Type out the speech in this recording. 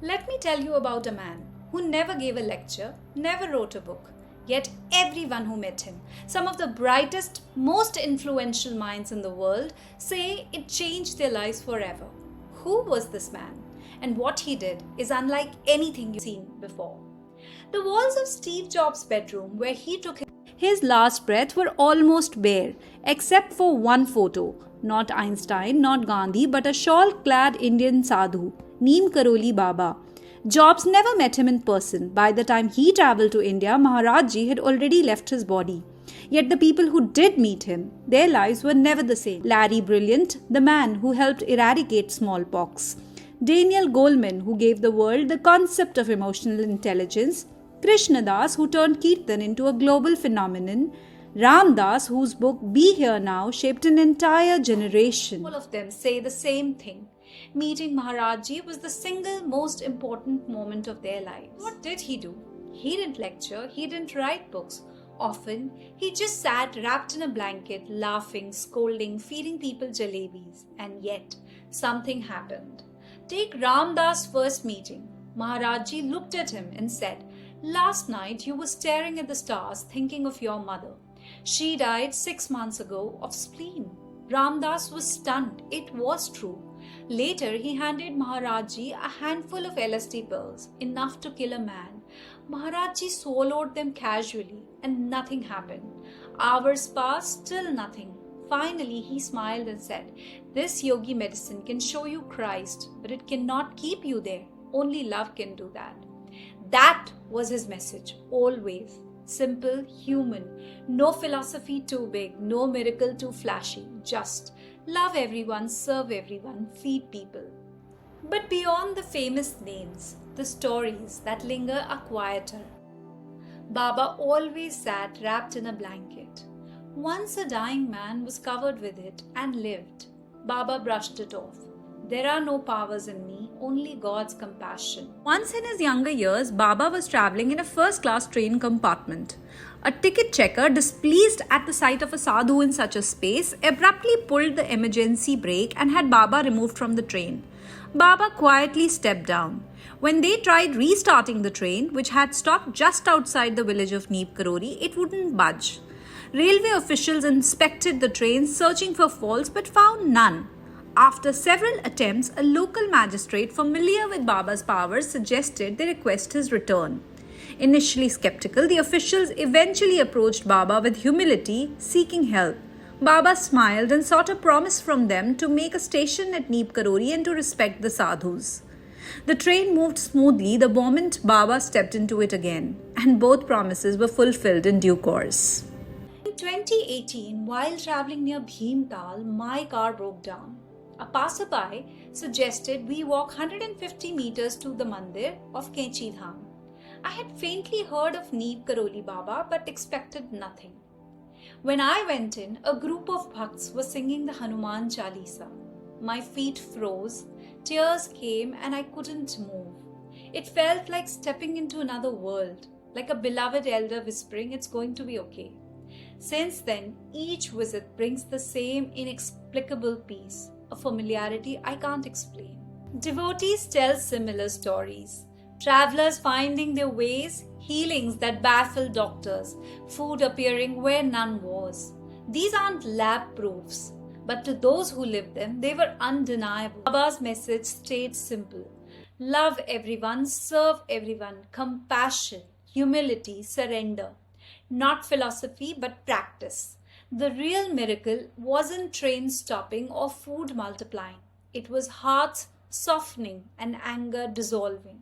Let me tell you about a man who never gave a lecture, never wrote a book, yet everyone who met him, some of the brightest, most influential minds in the world, say it changed their lives forever. Who was this man? And what he did is unlike anything you've seen before. The walls of Steve Jobs' bedroom where he took his last breath were almost bare, except for one photo. Not Einstein, not Gandhi, but a shawl-clad Indian sadhu, Neem Karoli Baba. Jobs never met him in person. By the time he travelled to India, Maharaj Ji had already left his body. Yet the people who did meet him, their lives were never the same. Larry Brilliant, the man who helped eradicate smallpox. Daniel Goleman, who gave the world the concept of emotional intelligence. Krishna Das, who turned Kirtan into a global phenomenon. Ram Das, whose book Be Here Now shaped an entire generation. All of them say the same thing. Meeting Maharaj Ji was the single most important moment of their lives. What did he do? He didn't lecture, he didn't write books. Often, he just sat wrapped in a blanket, laughing, scolding, feeding people jalebis. And yet, something happened. Take Ram Das' first meeting. Maharaj Ji looked at him and said, "Last night you were staring at the stars thinking of your mother. She died 6 months ago of spleen." Ram Das was stunned. It was true. Later, he handed Maharaj Ji a handful of LSD pills, enough to kill a man. Maharaj Ji swallowed them casually and nothing happened. Hours passed, still nothing. Finally, he smiled and said, "This yogi medicine can show you Christ, but it cannot keep you there. Only love can do that." That was his message, always. Simple, human, no philosophy too big, no miracle too flashy, just love everyone, serve everyone, feed people. But beyond the famous names, the stories that linger are quieter. Baba always sat wrapped in a blanket. Once a dying man was covered with it and lived. Baba brushed it off. "There are no powers in me, only God's compassion." Once in his younger years, Baba was travelling in a first-class train compartment. A ticket checker, displeased at the sight of a sadhu in such a space, abruptly pulled the emergency brake and had Baba removed from the train. Baba quietly stepped down. When they tried restarting the train, which had stopped just outside the village of Neem Karoli, it wouldn't budge. Railway officials inspected the train, searching for faults, but found none. After several attempts, a local magistrate familiar with Baba's powers suggested they request his return. Initially skeptical, the officials eventually approached Baba with humility, seeking help. Baba smiled and sought a promise from them to make a station at Neem Karoli and to respect the sadhus. The train moved smoothly the moment Baba stepped into it again, and both promises were fulfilled in due course. In 2018, while travelling near Bhimtal, my car broke down. A passerby suggested we walk 150 meters to the mandir of Kenchi Dham. I had faintly heard of Neem Karoli Baba but expected nothing. When I went in, a group of bhakts were singing the Hanuman Chalisa. My feet froze, tears came and I couldn't move. It felt like stepping into another world, like a beloved elder whispering, "It's going to be okay." Since then, each visit brings the same inexplicable peace, a familiarity I can't explain. Devotees tell similar stories. Travelers finding their ways, healings that baffle doctors, food appearing where none was. These aren't lab proofs, but to those who lived them, they were undeniable. Baba's message stayed simple. Love everyone, serve everyone, compassion, humility, surrender. Not philosophy, but practice. The real miracle wasn't trains stopping or food multiplying. It was hearts softening and anger dissolving.